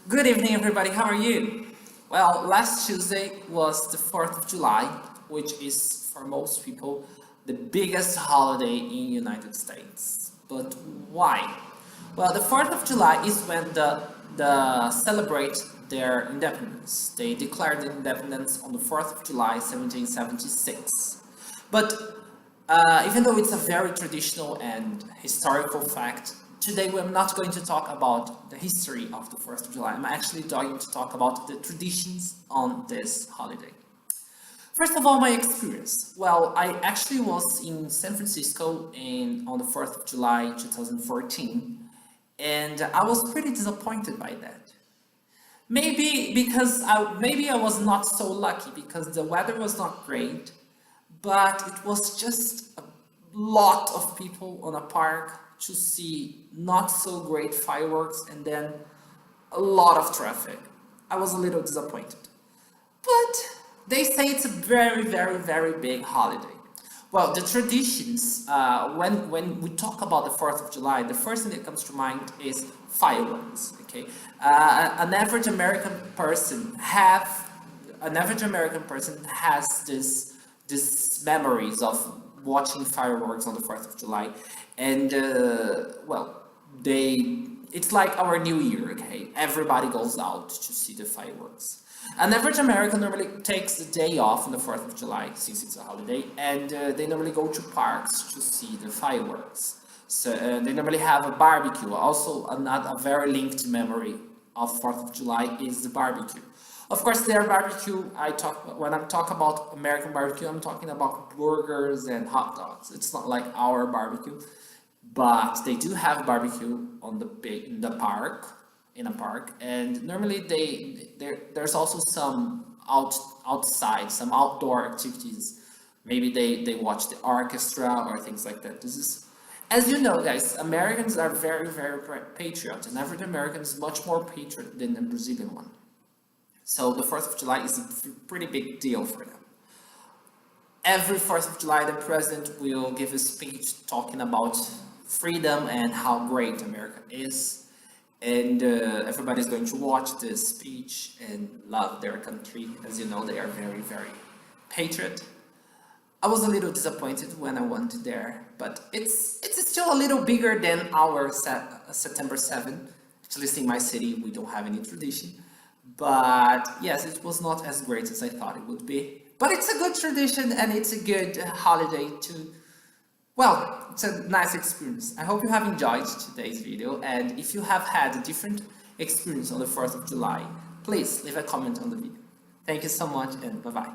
Good evening, everybody. How are you? Well, last Tuesday was the 4th of July, which is for most people the biggest holiday in United States. But why? Well, the 4th of July is when the celebrate their independence. They declared independence on the 4th of July, 1776. But even though it's a very traditional and historical fact, today we're not going to talk about the history of the 4th of July. I'm actually going to talk about the traditions on this holiday. First of all, my experience. Well, I actually was in San Francisco on the 4th of July 2014, and I was pretty disappointed by that. Maybe because I was not so lucky because the weather was not great, but it was just a lot of people on a park to see not so great fireworks and then a lot of traffic. I was a little disappointed. But they say it's a very, very, very big holiday. Well, the traditions, when we talk about the 4th of July, the first thing that comes to mind is fireworks, okay? An average American person has this memories of watching fireworks on the 4th of July, and it's like our new year, okay? Everybody goes out to see the fireworks. An average American normally takes the day off on the 4th of July, since it's a holiday, and they normally go to parks to see the fireworks. So they normally have a barbecue. Also, another very linked memory of 4th of July is the barbecue. Of course, their barbecue, when I talk about American barbecue, I'm talking about burgers and hot dogs. It's not like our barbecue, but they do have barbecue in a park, and normally there's also some outside, some outdoor activities. Maybe they watch the orchestra or things like that. As you know, guys, Americans are very, very patriotic. An average American is much more patriot than a Brazilian one. So the 4th of July is a pretty big deal for them. Every 4th of July, the president will give a speech talking about freedom and how great America is. And everybody's going to watch this speech and love their country. As you know, they are very, very patriot. I was a little disappointed when I went there, but it's still a little bigger than our September 7th. At least in my city, we don't have any tradition. But yes, it was not as great as I thought it would be. But it's a good tradition and it's a good holiday it's a nice experience. I hope you have enjoyed today's video, and if you have had a different experience on the 4th of July, please leave a comment on the video. Thank you so much, and bye-bye.